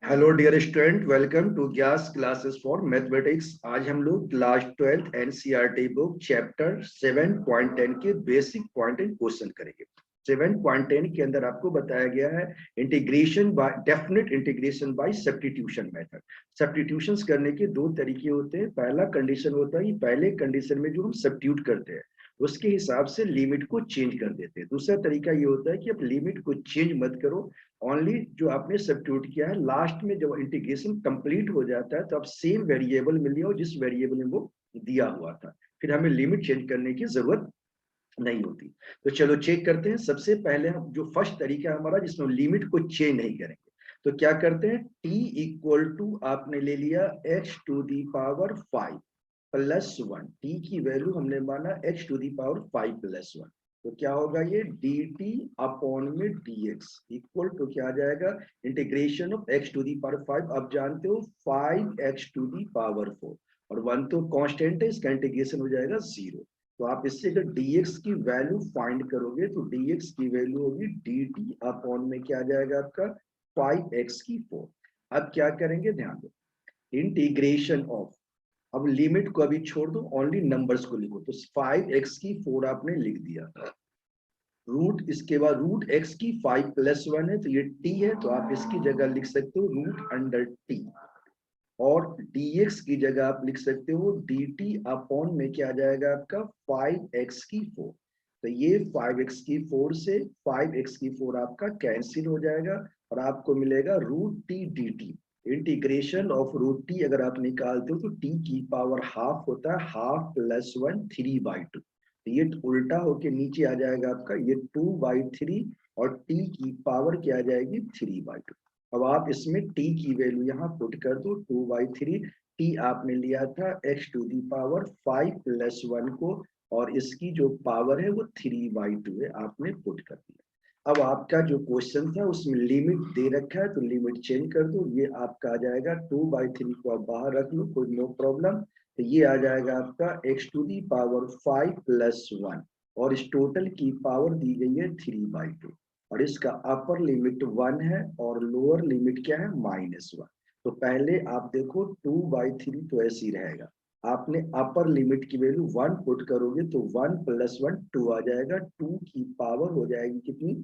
Hello dear student, welcome to ग्यास classes for mathematics. आज हम लोग क्लास 12 एनसीईआरटी बुक चैप्टर 7.10 के बेसिक पॉइंट एंड क्वेश्चन करेंगे। 7.10 के अंदर आपको बताया गया है integration by definite integration by substitution method. Substitutions करने के दो तरीके होते हैं। पहला कंडीशन होता है कि पहले कंडीशन में जो हम सब्स्टिट्यूट करते हैं उसके हिसाब से लिमिट को चेंज कर देते हैं। दूसरा तरीका ये होता है कि आप लिमिट को चेंज मत करो, ओनली जो आपने सब्स्टिट्यूट किया है लास्ट में जब इंटीग्रेशन कंप्लीट हो जाता है तो आप सेम वेरिएबल मिल लिया जिस वेरिएबल में वो दिया हुआ था, फिर हमें लिमिट चेंज करने की जरूरत नहीं होती। तो चलो चेक करते हैं। सबसे पहले हम जो फर्स्ट तरीका है हमारा जिसमें लिमिट को चेंज नहीं करेंगे, तो क्या करते हैं, t इक्वल टू आपने ले लिया x to the power 5 plus 1। t की वैल्यू हमने माना x to the power 5 plus 1। तो क्या होगा ये dt अपॉन में dx इक्वल टू क्या आ जाएगा, integration of x to the power 5। आप जानते हो 5x टू दी पावर 4 और 1 तो कांस्टेंट है, इसका इंटीग्रेशन हो जाएगा 0। तो आप इससे अगर dx की वैल्यू फाइंड करोगे तो dx की वैल्यू होगी dt अपॉन में क्या आ जाएगा आपका 5x की 4। अब क्या करेंगे, ध्यान दो, इंटीग्रेशन ऑफ, अब लिमिट को अभी छोड़ दो, ओनली नंबर्स को लिखो। तो 5x की 4 आपने लिख दिया, रूट इसके बाद रूट x की 5 प्लस 1 है तो ये t है, तो आप इसकी जगह लिख सकते हो रूट अंडर t। और dx की जगह आप लिख सकते हो dt अपॉन में क्या आ जाएगा आपका 5x की 4। तो ये 5x की 4 से 5x की 4 आपका कैंसिल हो जाएगा और आपको मिलेगा root t d t. Integration of root t अगर आप निकालते हो तो t की पावर हाफ होता है, हाफ प्लस 1 3/2। तो ये उल्टा होके नीचे आ जाएगा आपका ये 2/3 और t की पावर क्या आ जाएगी 3/2। अब आप इसमें t की वैल्यू यहाँ पुट कर दो 2/3। t आपने लिया था x to the power 5 plus 1 को और इसकी जो पावर है वो 3/2 है, आपने पुट कर दिया। अब आपका जो क्वेश्चन था उसमें लिमिट दे रखा है तो लिमिट चेंज कर दो, ये आपका आ जाएगा 2/3 को आप बाहर रख लो, कोई नो प्रॉब्लम। तो ये आ जाएगा आपका x to the power 5 plus 1 और इस टोटल की पावर दी गई है 3/2 और इसका अपर लिमिट 1 है और लोअर लिमिट क्या है -1। तो पहले आप देखो 2/3 तो ऐसे ही रहेगा, आपने अपर लिमिट की वैल्यू 1 पुट करोगे तो 1 प्लस 1 2 आ जाएगा, 2 की पावर हो जाएगी कितनी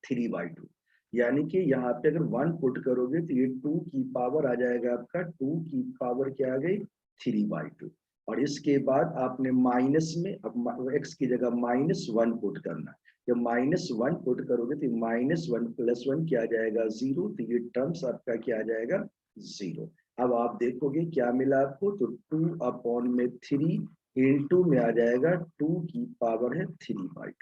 3/2। यानी कि यहाँ पे अगर 1 पुट करोगे तो ये 2 की पावर आ जाएगा आपका 2 की पावर क्या आ गई 3/2। और इसके बाद आपने माइनस में अब x की जगह -1 पुट करना। जब -1 पुट करोगे तो -1 प्लस 1 क्या आ जाएगा 0, तो ये टर्म्स आपका क्या आ जाएगा 0। अब आप देखोगे क्या मिला आपको, तो 2 अपॉन में 3 इंटू में आ जाएगा 2 की पावर है 3/2।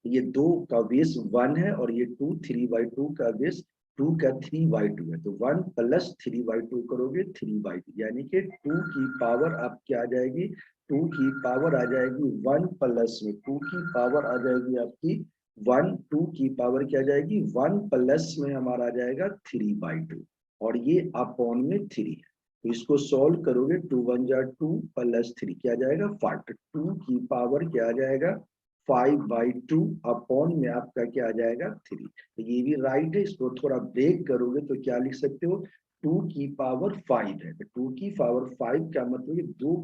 ये 2 का बेस 1 है और ये 2 3/2 का बेस 2 का 3/2 है, तो 1 प्लस 3/2 करोगे 3/2 यानी कि 2 की पावर आप क्या आ जाएगी, 2 की पावर आ जाएगी 1 प्लस में 2 की पावर आ जाएगी आपकी 1, 2 की पावर क्या आ जाएगी 1 प्लस में हमारा आ जाएगा 3/2 और ये अपॉन में 3 है। तो इसको सॉल्व करोगे 2 1 जा 2 प्लस 3 क्या आ जाएगा 5। 2 की पावर क्या आ जाएगा 5/2 अपॉन में आपका क्या आ जाएगा 3। तो ये भी राइट है, इसको थोड़ा ब्रेक करोगे तो क्या लिख सकते हो 2 की पावर 5 है, तो 2 की पावर 5 का मतलब ये 2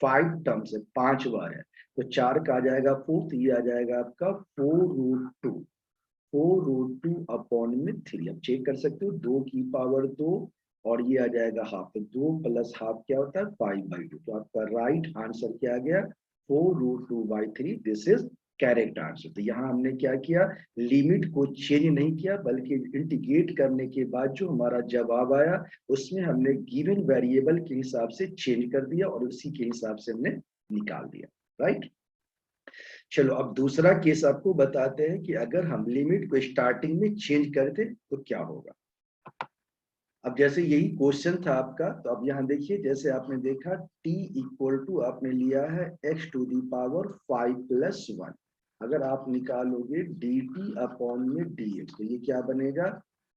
5 टर्म्स है, 5 बार है, तो 4 का आ जाएगा 4, तो ये आ जाएगा आपका 4√2, 4√2 अपॉन में 3। अब चेक कर सकते हो 2 की पावर 2 और ये आ जाएगा हाफ, तो 2 प्लस हाफ क्या होता है 5/2। तो आपका राइट आंसर क्या आ गया 4√2/3। This is correct answer. तो यहाँ हमने क्या किया, लिमिट को चेंज नहीं किया बल्कि इंटीग्रेट करने के बाद जो हमारा जवाब आया उसमें हमने गिवन वेरिएबल के हिसाब से चेंज कर दिया और उसी के हिसाब से हमने निकाल दिया, राइट। चलो अब दूसरा केस आपको बताते हैं कि अगर हम लिमिट को स्टार्टिंग में चेंज करते तो क्या होगा। अब जैसे यही क्वेश्चन था आपका, तो अब यहाँ देखिए जैसे आपने देखा t इक्वल टू आपने लिया है x to the power 5 plus 1। अगर आप निकालोगे dt अपॉन में dx तो ये क्या बनेगा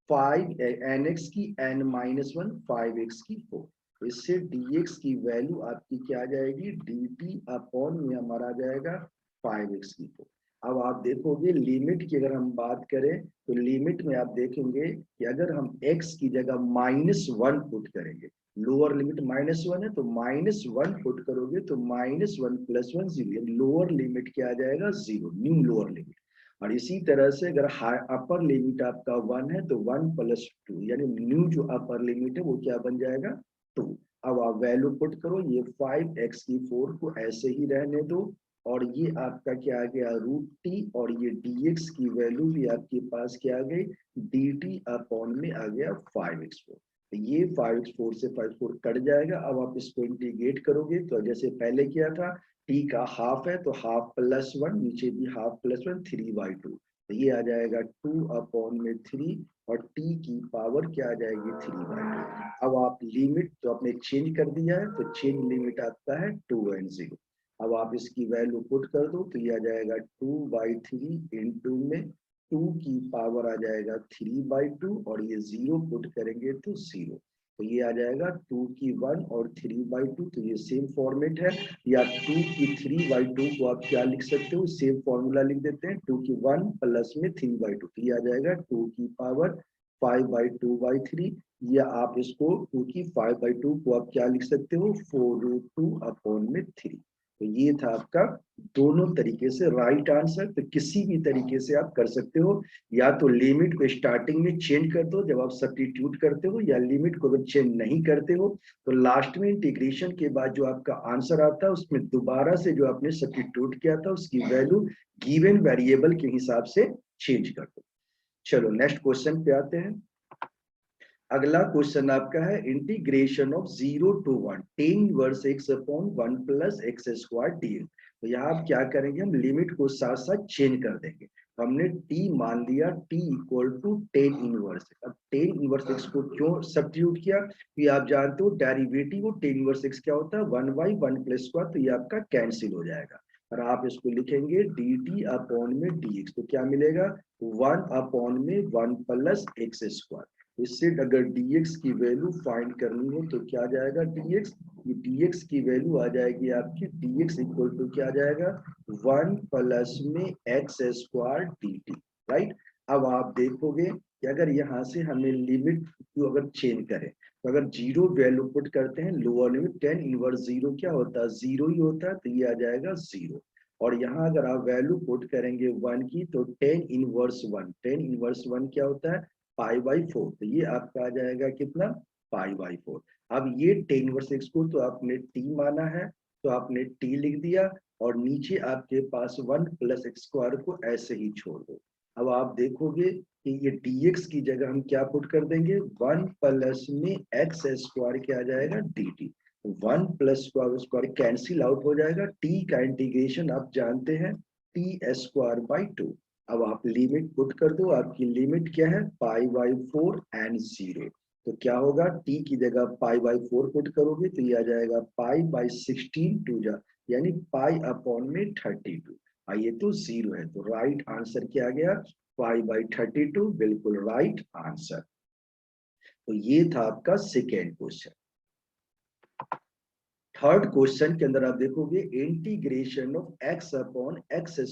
5 nx की n-1 5x की 4। तो इससे dx की वैल्यू आपकी क्या आ जाएगी dt अपॉन में हमारा आ जाएगा 5x की 4। अब आप देखोगे लिमिट की अगर हम बात करें तो लिमिट में आप देखेंगे कि अगर हम x की जगह -1 पुट करेंगे, लोअर लिमिट -1 है तो -1 पुट करोगे तो -1 + 1 0, लोअर लिमिट क्या आ जाएगा 0, न्यू लोअर लिमिट। और इसी तरह से अगर अपर लिमिट आपका 1 है तो 1 + 2 यानी न्यू जो अपर लिमिट है वो क्या बन जाएगा 2। अब आप वैल्यू पुट करो, ये 5x⁴ को ऐसे ही रहने दो और ये आपका क्या आ गया √t और ये dx की वैल्यू भी आपके पास क्या आ गई dt अपॉन में आ गया 5x4। तो ये 5x4 से 5x4 कट जाएगा। अब आप इसको इंटीग्रेट करोगे तो जैसे पहले किया था t का हाफ है तो हाफ + 1, नीचे भी हाफ + 1 3/2, तो ये आ जाएगा 2 अपॉन में 3 और t की पावर क्या आ जाएगी 3/2। अब आप लिमिट तो आपने चेंज कर दिया है तो चेंज लिमिट आपका है 2 and 0। अब आप इसकी वैल्यू पुट कर दो तो ये आ जाएगा 2/3 इंटू में 2 की पावर आ जाएगा 3/2 और ये 0 पुट करेंगे तो 0, तो ये आ जाएगा 2 की 1 और 3/2, तो ये सेम फॉर्मेट है। या 2 की 3/2 को आप क्या लिख सकते हो, सेम फॉर्मूला लिख देते हैं 2 की 1 प्लस में 3/2, तो ये आ जाएगा 2 की पावर 5/2/3, या आप इसको 2 की 5/2 को आप क्या लिख सकते हो 4√2 अपॉन में 3। तो ये था आपका दोनों तरीके से राइट आंसर। तो किसी भी तरीके से आप कर सकते हो, या तो लिमिट को स्टार्टिंग में चेंज कर दो जब आप सब्स्टिट्यूट करते हो, या लिमिट को अगर चेंज नहीं करते हो तो लास्ट में इंटीग्रेशन के बाद जो आपका आंसर आता है उसमें दोबारा से जो आपने सब्स्टिट्यूट किया था उसकी वैल्यू गिवन वेरिएबल के हिसाब से चेंज कर दो। चलो नेक्स्ट क्वेश्चन पे आते हैं। अगला क्वेश्चन आपका है integration of 0 to 1 tan inverse x upon 1 + x² dx। तो यहाँ आप क्या करेंगे, हम लिमिट को साथ साथ चेंज कर देंगे। तो हमने t मान लिया t = tan इनवर्स। अब tan इनवर्स x को क्यों सब्स्टिट्यूट किया, कि आप जानते हो derivative of tan inverse x क्या होता है 1/1 + स्क्वायर, तो ये आपका कैंसिल हो जाएगा और आप इसको लिखेंगे dt अपॉन में dx, तो क्या मिलेगा 1 अपॉन में 1 + x²। इससे अगर dx की वैल्यू फाइंड करनी हो तो क्या जाएगा dx, ये dx की वैल्यू आ जाएगी आपकी dx = क्या आ जाएगा 1 प्लस में x² dt, राइट। अब आप देखोगे कि अगर यहाँ से हमें लिमिट को अगर चेंज करें तो अगर 0 वैल्यू पुट करते हैं लोअर लिमिट tan इनवर्स 0 क्या होता है 0 ही होता है, तो ये आ जाएगा 0। और यहाँ अगर आप वैल्यू पुट करेंगे 1 की तो tan इनवर्स 1 क्या होता है π/4, तो ये आपका आ जाएगा कितना π/4। अब ये tan इनवर्स x को तो आपने t माना है तो आपने t लिख दिया और नीचे आपके पास 1 + x² को ऐसे ही छोड़ दो। अब आप देखोगे कि ये dx की जगह हम क्या पुट कर देंगे 1 प्लस में x² क्या आ जाएगा dt, 1 + स्क्वायर कैंसिल आउट हो जाएगा, t का इंटीग्रेशन आप जानते हैं t²/2। अब आप लिमिट पुट कर दो, आपकी लिमिट क्या है π/4 and 0, तो क्या होगा t की जगह π/4 पुट करोगे तो ये आ जाएगा π/16 टू जा यानी π में 32। ये तो 0 है तो राइट आंसर क्या आ गया π/32, बिल्कुल राइट आंसर। तो ये था आपका सेकेंड क्वेश्चन। थर्ड क्वेश्चन के अंदर आप देखोगे integration of x upon x²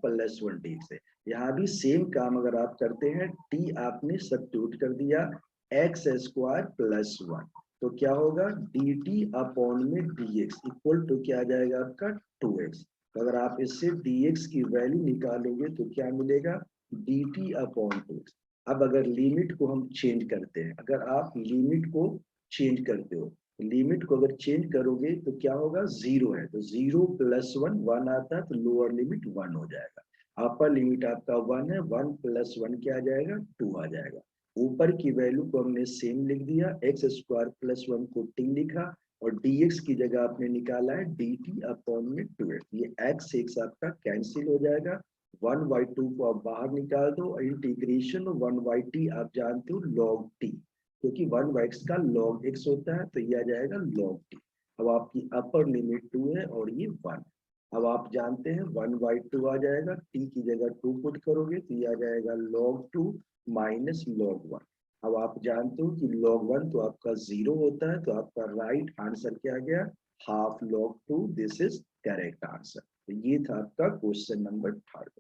+ 1 dx है। यहाँ भी सेम काम अगर आप करते हैं t आपने सब्स्टिट्यूट कर दिया x² + 1, तो क्या होगा dt अपॉन में dx = क्या आ जाएगा आपका 2x। तो अगर आप इससे dx की वैल्यू निकालोगे तो क्या मिलेगा dt अपॉन 2x। अब अगर लिमिट को हम चेंज करते हैं, अगर आप लिमिट को चेंज करते हो, लिमिट को अगर चेंज करोगे तो क्या होगा 0 है तो 0 + 1 1 आता है तो लोअर लिमिट 1 हो जाएगा। अपर लिमिट आपका 1 है, 1 + 1 क्या आ जाएगा 2 आ जाएगा। ऊपर की वैल्यू को हमने सेम लिख दिया, x² + 1 को t लिखा और dx की जगह आपने निकाला है dt अपॉन में 2x। ये x आपका कैंसिल हो जाएगा, 1/2 को आप बाहर निकाल दो, इंटीग्रेशन 1/t आप जानते हो log t, क्योंकि 1/x का log x होता है तो ये आ जाएगा log t। अब आपकी अपर लिमिट 2 है और ये 1। अब आप जानते हैं 1/2 आ जाएगा, t की जगह 2 पुट करोगे तो ये आ जाएगा log 2 माइनस log 1। अब आप जानते हो कि log 1 तो आपका 0 होता है, तो आपका राइट आंसर क्या आ गया ½ log 2, this is correct answer. तो ये था आपका क्वेश्चन नंबर थर्ड।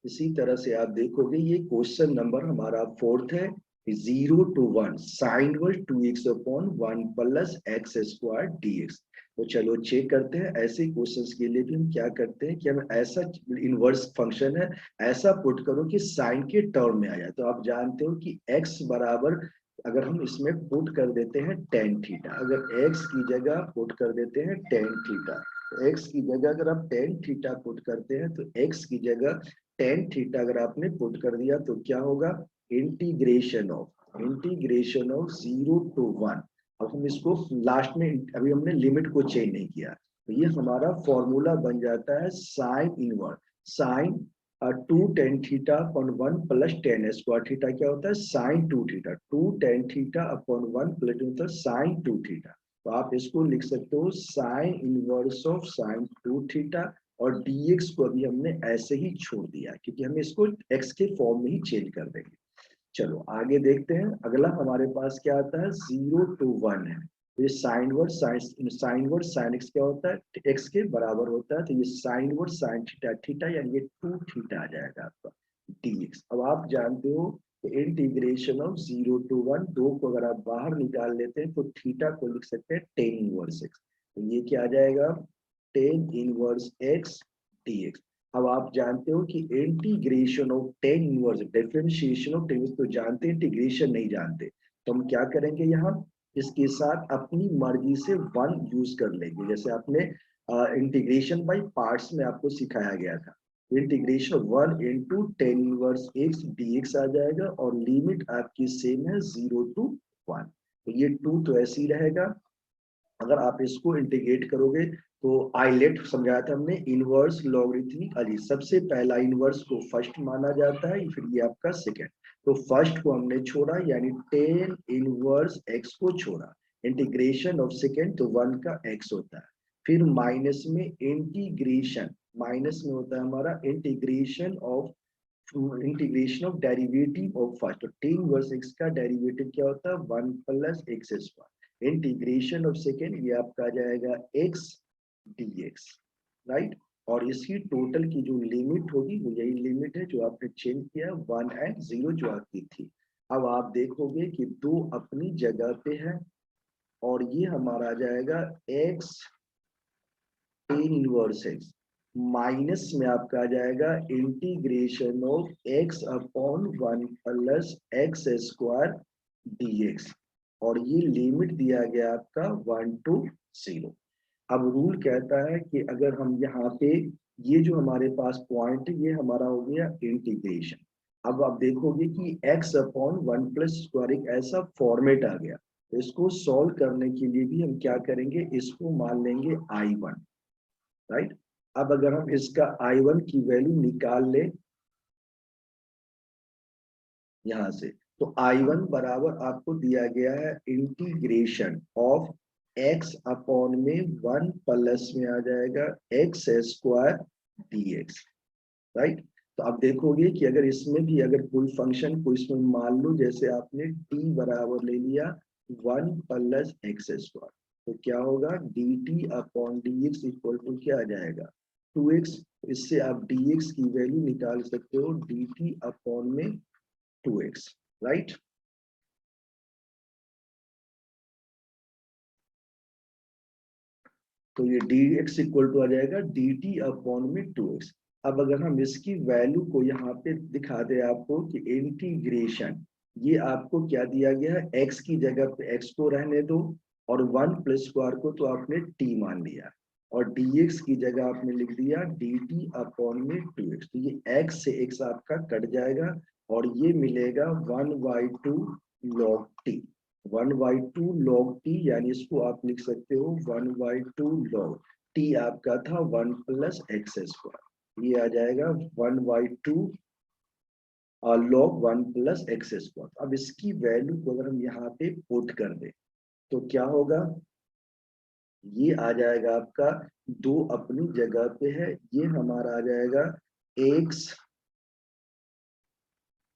इसी तरह से आप देखोगे ये क्वेश्चन नंबर हमारा 4th है, 0 to 1 sine inverse 2x upon 1 plus x square dx। तो चलो चेक करते हैं, ऐसे क्वेश्चंस के लिए भी हम क्या करते हैं कि हम ऐसा इनवर्स फंक्शन है ऐसा पुट करो कि साइन के टर्म में आ जाए। तो आप जानते हो कि x बराबर, अगर हम इसमें पुट कर देते हैं टेन थीटा, अगर x की जगह पुट कर देते हैं टेन थीटा, तो x की जगह अगर आप टेन थीटा पुट करते हैं तो x की जगह टेन थीटा अगर आपने पुट कर दिया तो क्या होगा, इंटीग्रेशन ऑफ 0 to 1। अब हम इसको लास्ट में, अभी हमने लिमिट को चेंज नहीं किया, तो ये हमारा फॉर्मूला बन जाता है sine inverse, sine 2 tan theta upon 1 plus tan square theta क्या होता है sine 2 theta, 2 tan theta upon 1 plus होता है साइन 2 थीटा। तो आप इसको लिख सकते हो sine inverse of sine 2 theta, और dx को अभी हमने ऐसे ही छोड़ दिया क्योंकि हम इसको x के फॉर्म में ही चेंज कर देंगे। चलो आगे देखते हैं, अगला हमारे पास क्या आता है 0 to 1 है। तो ये sine word sine word sine x क्या होता है एक्स के बराबर होता है, तो ये sine word sine theta theta यानी ये 2 थीटा आ जाएगा आपका dx। अब आप जानते हो इंटीग्रेशन ऑफ 0 to 1, दो को अगर आप बाहर निकाल लेते हैं तो थीटा को लिख सकते हैं टेन इनवर्स एक्स, तो ये क्या आ जाएगा टेन इनवर्स एक्स dx। अब आप जानते हो कि integration of tan inverse, differentiation of ten तो जानते हैं, इंटीग्रेशन नहीं जानते, तो हम क्या करेंगे यहाँ इसके साथ अपनी मर्जी से वन यूज कर लेंगे, जैसे आपने इंटीग्रेशन बाय पार्ट्स में आपको सिखाया गया था। Integration 1 into tan inverse x dx आ जाएगा, और लिमिट आपकी सेम है 0 to 1, तो ये 2 तो ऐसे ही रहेगा। अगर आप इसको इंटीग्रेट करोगे तो आइलेट समझाया था हमने, इनवर्स लॉगरिथमिक अली, सबसे पहला इनवर्स को फर्स्ट माना जाता है, फिर ये आपका सेकंड, तो फर्स्ट को हमने छोड़ा यानी टेन इनवर्स एक्स को छोड़ा, इंटीग्रेशन ऑफ सेकंड तो 1 का x होता है, फिर माइनस में इंटीग्रेशन, माइनस में होता है हमारा integration of derivative of first, तो टेन इनवर्स एक्स का डेरिवेटिव क्या होता है 1 plus x square, integration of second ये आपका आ जाएगा x dx, राइट। और इसकी टोटल की जो लिमिट होगी वो यही लिमिट है जो आपने चेंज किया 1 एंड 0 जो आपकी थी। अब आप देखोगे कि दो अपनी जगह पे है, और ये हमारा आ जाएगा x tan inverse x, minus में आपका आ जाएगा integration of x upon 1 plus x square dx, और ये लिमिट दिया गया आपका 1 to 0। अब रूल कहता है कि अगर हम यहाँ पे ये जो हमारे पास पॉइंट है ये हमारा हो गया इंटीग्रेशन। अब आप देखोगे कि x अपॉन 1 प्लस स्क्वायर एक ऐसा फॉर्मेट आ गया, तो इसको सॉल्व करने के लिए भी हम क्या करेंगे, इसको मान लेंगे I1, राइट। अब अगर हम इसका I1 की वैल्यू निकाल ले यहां से, तो I1 बराबर आपको दिया गया है इंटीग्रेशन ऑफ x अपॉन में 1 प्लस में आ जाएगा एक्स स्क्वायर dx, राइट। तो आप देखोगे कि अगर इसमें भी अगर कोई फंक्शन को इसमें मान लो, जैसे आपने t बराबर ले लिया 1 प्लस एक्स स्क्वायर, तो क्या होगा dt upon dx equal to क्या आ जाएगा 2x, इससे आप dx की वैल्यू निकाल सकते हो dt अपॉन में 2x, राइट। तो ये dx इक्वल टू आ जाएगा dt अपॉन में 2x। अब अगर हम इसकी वैल्यू को यहाँ पे दिखा दे आपको कि इंटीग्रेशन, ये आपको क्या दिया गया है x की जगह पे x को रहने दो, और 1 प्लस स्क्वायर को तो आपने t मान लिया, और dx की जगह आपने लिख दिया dt अपॉन में 2x, तो ये x से x आपका कट जाएगा, और ये मिलेगा 1/2 log t, 1/2 log t, यानी इसको आप लिख सकते हो 1/2 log t आपका था 1 प्लस एक्स स्क्वायर, ये आ जाएगा 1/2 log 1 प्लस एक्स स्क्वायर। अब इसकी वैल्यू को अगर हम यहाँ पे पुट कर दे तो क्या होगा, ये आ जाएगा आपका दो अपनी जगह पे है, ये हमारा आ जाएगा x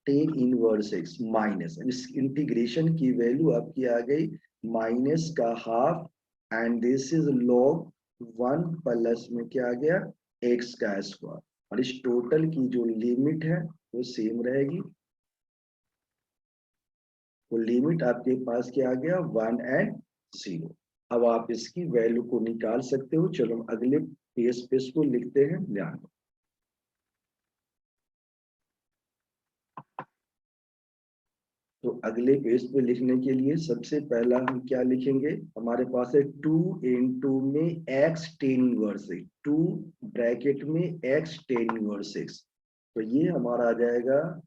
tan inverse x minus, इस इंटीग्रेशन की वैल्यू आपकी आ गई माइनस का half, and this is log 1 plus में क्या आ गया एक्स का स्क्वायर, और इस टोटल की जो लिमिट है वो सेम रहेगी। तो लिमिट आपके पास क्या आ गया 1 एंड 0। अब आप इसकी वैल्यू को निकाल सकते हो। चलो हम अगले पेज पे इसको लिखते हैं, ध्यान दो। तो अगले पेज पे लिखने के लिए सबसे पहला हम क्या लिखेंगे, हमारे पास है 2 इंटू में x टेन इनवर्स 2 ब्रैकेट में x टेन इनवर्स 6। तो ये हमारा आ जाएगा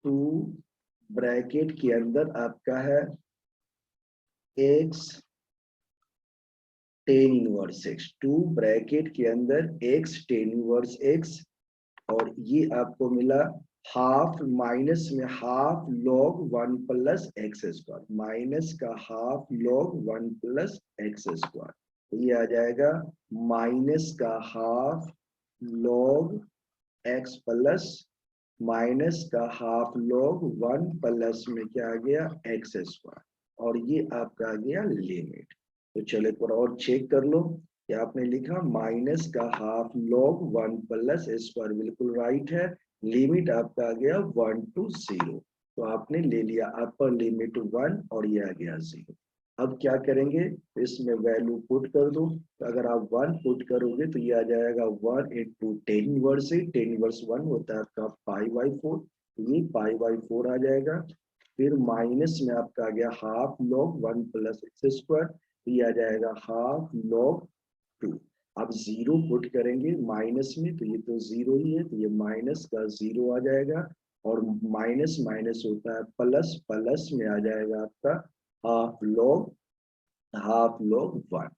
2 ब्रैकेट के अंदर आपका है x टेन इनवर्स 6, 2 ब्रैकेट के अंदर x टेन इनवर्स x। और ये आपको मिला हाफ, माइनस में half log 1 plus x square, minus का half log 1 plus x square. तो ये आ जाएगा माइनस का half log x plus minus का हाफ लॉग 1 प्लस में क्या आ गया एक्स स्क्वायर, और ये आपका आ गया लिमिट। तो चलो एक बार और चेक कर लो कि आपने लिखा माइनस का हाफ लॉग 1 प्लस स्क्वायर, बिल्कुल राइट है। लिमिट आपका आ गया 1 to 0। तो आपने ले लिया अपर लिमिट 1 और ये आ गया 0। अब क्या करेंगे, इसमें वैल्यू पुट कर दो। तो अगर आप 1 पुट करोगे तो ये आ जाएगा 1 इंटू टेन इनवर्स 1 होता है आपका पाई बाई 4। ये पाई बाई 4 आ जाएगा। फिर माइनस में आपका आ गया half log 1 plus x square, ये आ जाएगा हाफ लॉग 2। अब 0 पुट करेंगे माइनस में, तो ये तो 0 ही है, तो ये माइनस का 0 आ जाएगा। और माइनस माइनस होता है प्लस, प्लस में आ जाएगा आपका हाफ लॉग 1।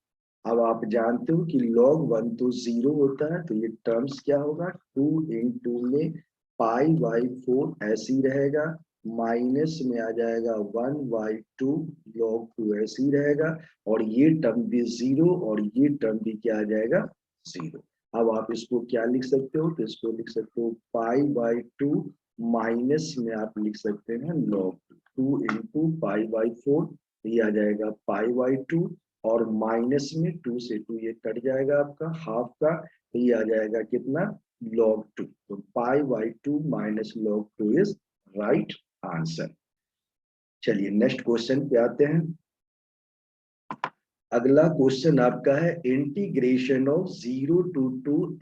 अब आप जानते हो कि log 1 तो 0 होता है, तो ये टर्म्स क्या होगा 2 इंटू में पाई बाई 4 ऐसे ही रहेगा, माइनस में आ जाएगा 1 बाई 2 log 2 ऐसे ही रहेगा। और ये टर्म भी 0 और ये टर्म भी क्या आ जाएगा 0। अब आप इसको क्या लिख सकते हो, तो इसको लिख सकते हो पाई बाई 2 माइनस में आप लिख सकते हैं log 2 इंटू पाई बाई 4, ये आ जाएगा पाई बाई 2। और माइनस में 2 से 2 ये कट जाएगा आपका हाफ का, तो ये आ जाएगा कितना log 2। तो pi by 2 minus log 2 is right answer. चलिए नेक्स्ट क्वेश्चन पे आते हैं। अगला क्वेश्चन आपका है integration of 0 to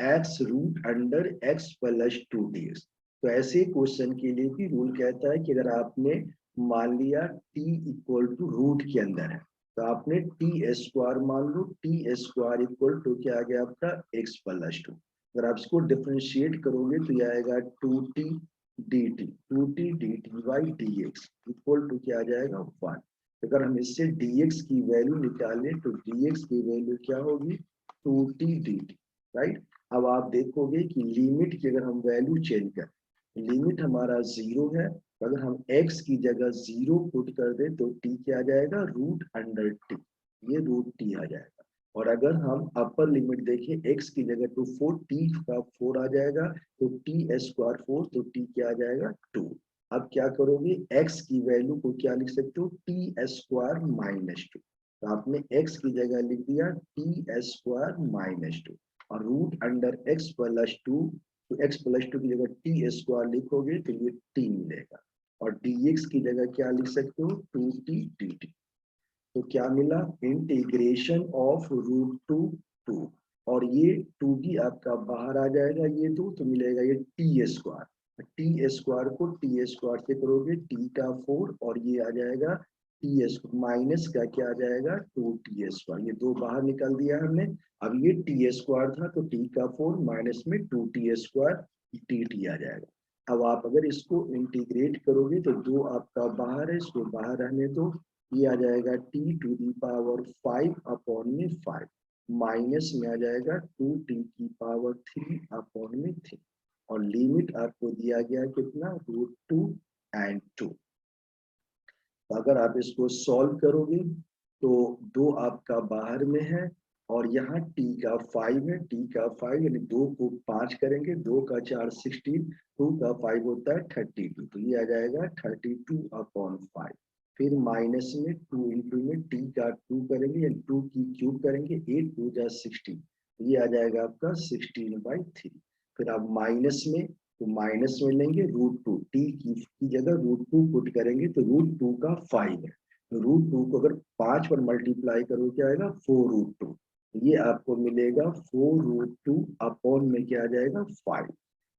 x root under x plus 2 dx। तो ऐसे क्वेश्चन के लिए भी रूल कहता है कि अगर आपने मान लिया t इक्वल टू रूट के अंदर है, तो आपने टी स्क्वायर मान लो, टी स्क्वायर इक्वल टू क्या आ गया आपका x प्लस 2। अगर आप इसको डिफरेंशिएट करोगे तो ये आएगा 2t dt, 2t dt by dx equal to क्या आ जाएगा 1। अगर हम इससे dx की वैल्यू निकालें तो dx की वैल्यू क्या होगी 2t dt, राइट। अब आप देखोगे कि लिमिट की अगर हम वैल्यू चेंज करें, लिमिट हमारा 0 है, तो अगर हम x की जगह 0 पुट कर दे तो t क्या आ जाएगा रूट अंडर t, ये रूट t आ जाएगा। और अगर हम अपर लिमिट देखें x की जगह तो 4 t का 4 आ जाएगा, तो t स्क्वायर 4, तो t क्या आ जाएगा 2। अब क्या करोगे x की वैल्यू को क्या लिख सकते हो टी स्क्वायर माइनस 2। तो आपने x की जगह लिख दिया टी स्क्वायर माइनस 2 और रूट अंडर x प्लस 2। तो x प्लस 2 की जगह टी स्क्वायर लिखोगे तो ये t मिलेगा। और dx की जगह क्या लिख सकते हो 2t dt। तो क्या मिला इंटीग्रेशन ऑफ रूट टू 2। और ये 2 भी आपका बाहर आ जाएगा, ये 2 तो मिलेगा ये टी स्क्वायर, टी स्क्वायर को टी स्क्वायर से करोगे टी का 4 और ये आ जाएगा टी स्क्वायर माइनस का क्या आ जाएगा 2t स्क्वायर, ये 2 बाहर निकाल दिया हमने। अब ये टी स्क्वायर था तो टी का 4 माइनस में 2t स्क्वायर टी आ जाएगा। अब आप अगर इसको इंटीग्रेट करोगे तो 2 आपका बाहर है, इसको बाहर रहने दो, ये आ जाएगा t to the power 5 upon में 5 माइनस में आ जाएगा 2t की पावर 3 अपॉन में 3। और लिमिट आपको दिया गया कितना रूट 2 एंड 2। तो अगर आप इसको सॉल्व करोगे तो 2 आपका बाहर में है और यहाँ t का 5 है, t का 5 यानी 2 को 5 करेंगे, 2 का 4 16, 2 का 5 होता है 32, तो ये आ जाएगा 32 अपॉन 5। फिर माइनस में 2 इंटू में t का 2 करेंगे यानी 2 की क्यूब करेंगे, 8 2 जा 16, ये आ जाएगा आपका 16/3। फिर आप माइनस में, तो माइनस में लेंगे √2, टी की जगह √2 पुट करेंगे तो √2 का 5 है, तो √2 को अगर 5 पर मल्टीप्लाई करो क्या आएगा 4√2, ये आपको मिलेगा 4√2 अपॉन में क्या आ जाएगा 5।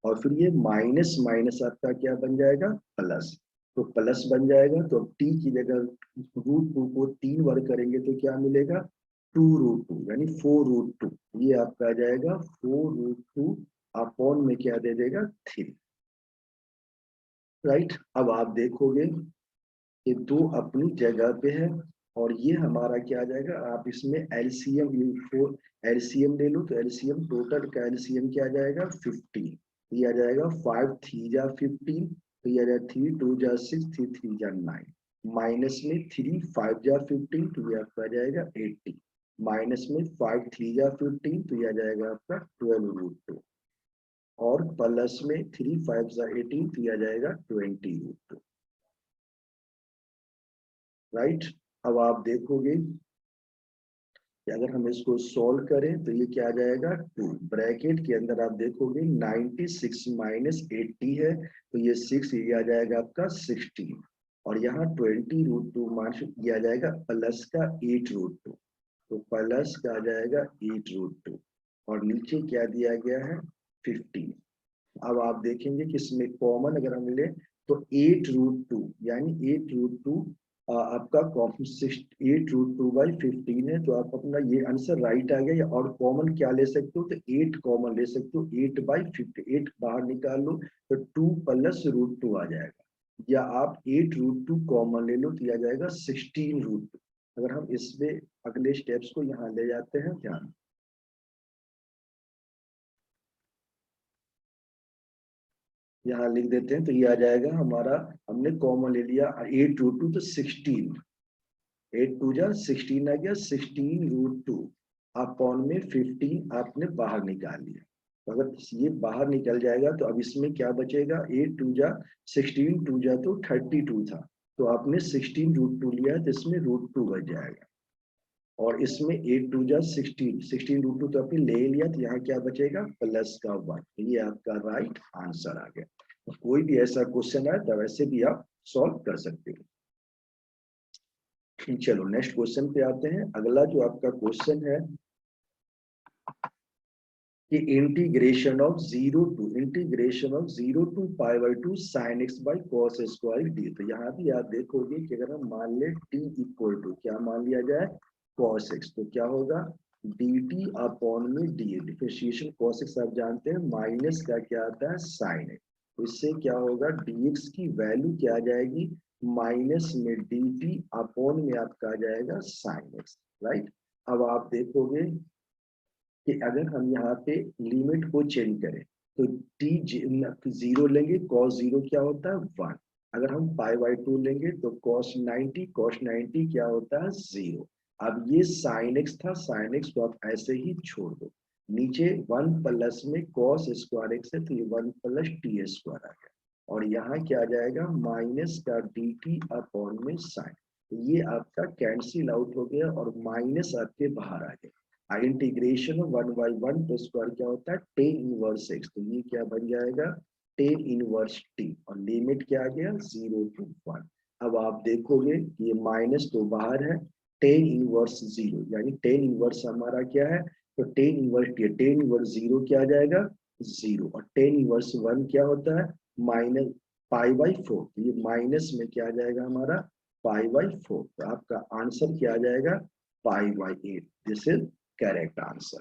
और फिर ये माइनस माइनस आपका क्या बन जाएगा प्लस, तो प्लस बन जाएगा, तो अब टी की जगह √2 को 3 बार करेंगे तो क्या मिलेगा 2√2 यानी 4√2, ये आपका आ जाएगा 4√2 अपॉन में क्या दे देगा 3। राइट, अब आप देखोगे कि दो अपनी जगह पे है, और ये हमारा क्या आ जाएगा, आप इसमें एलसीएम एलसीएम ले लो, तो एलसीएम टोटल का एलसीएम क्या आ जाएगा 15, ये आ जाएगा 5 3 जा 15, तो ये आ जाएगा 3 2 जा 6 3 3 जा 9, माइनस में 3 5 जा 15, तो ये आपका आ जाएगा 80, माइनस में 5 3 जा 15, तो ये आ जाएगा आपका 12√2, और प्लस में 3 5 जा 18, तो ये आ जाएगा 20√2। राइट, अब आप देखोगे कि अगर हम इसको सॉल्व करें तो ये क्या आ जाएगा 2, ब्रैकेट के अंदर आप देखोगे 96 माइनस 80 है, तो ये 6, ये आ जाएगा आपका 16, और यहाँ 20√2 माइनस ये आ जाएगा प्लस का 8√2, तो प्लस का आ जाएगा 8√2, और नीचे क्या दिया गया है 15। अब आप देखेंगे कि इसमें कॉमन अगर हम ले तो 8√2 यानी 8√2 आपका 8√2/15 है, तो आप अपना ये आंसर राइट आ गया। या और कॉमन क्या ले सकते हो, तो 8 कॉमन ले सकते हो, 8/15, 8 बाहर निकाल लो तो 2 प्लस √2 आ जाएगा, या आप 8√2 कॉमन ले लो तो ये आ जाएगा 16√2। अगर हम इसमें अगले स्टेप्स को यहाँ ले जाते हैं, ध्यान यहाँ लिख देते हैं, तो ये आ जाएगा हमारा, हमने कॉमन ले लिया 8√2, तो 16, 8 2 जा 16 आ गया, 16√2 अपॉन में 15 आपने बाहर निकाल लिया, तो अगर ये बाहर निकल जाएगा तो अब इसमें क्या बचेगा, 8 2 जा 16 2 जा तो 32 था, तो आपने 16√2 लिया तो इसमें √2 बच जाएगा, और इसमें 8 2 जा 16, 16√2 तो आपने ले लिया, तो यहाँ क्या बचेगा प्लस का 1, ये आपका राइट आंसर आ गया। तो कोई भी ऐसा क्वेश्चन आए तो वैसे भी आप सॉल्व कर सकते हो। चलो नेक्स्ट क्वेश्चन पे आते हैं। अगला जो आपका क्वेश्चन है कि integration of 0 to π/2 sin x by cos square D. तो यहाँ भी आप देखोगे कि अगर हम मान ले t इक्वल टू क्या मान लिया जाए cos x, तो क्या होगा dt अपॉन में डी, डिफरेंशिएशन cos x आप जानते हैं, माइनस का क्या आता है sin x, तो इससे क्या होगा dx की वैल्यू क्या आ जाएगी माइनस में dt अपॉन में आपका आ जाएगा sin x। राइट, अब आप देखोगे कि अगर हम यहाँ पे लिमिट को चेंज करें तो टी 0 लेंगे, cos 0 क्या होता है 1, अगर हम π/2 लेंगे तो cos 90 क्या होता है 0। अब ये sin x था, sin x को आप ऐसे ही छोड़ दो, नीचे 1 प्लस में cos स्क्वायर x है, तो ये 1 प्लस टी स्क्वायर आ गया, और यहाँ क्या आ जाएगा माइनस का dt अपॉन में sin, ये आपका कैंसिल आउट हो गया और माइनस आपके बाहर आ गया। इंटीग्रेशन 1/1 तो स्क्वायर क्या होता है tan इनवर्स x, तो ये क्या बन जाएगा tan इनवर्स t, और लिमिट क्या आ गया 0 to 1। अब आप देखोगे ये माइनस तो बाहर है, tan इनवर्स 0 यानी tan इनवर्स हमारा क्या है, तो tan inverse t, tan inverse 0 क्या आ जाएगा 0, और tan इनवर्स 1 क्या होता है माइनस π/4, ये माइनस में क्या आ जाएगा हमारा π/4, तो आपका आंसर क्या आ जाएगा π/8, दिस इज करेक्ट आंसर।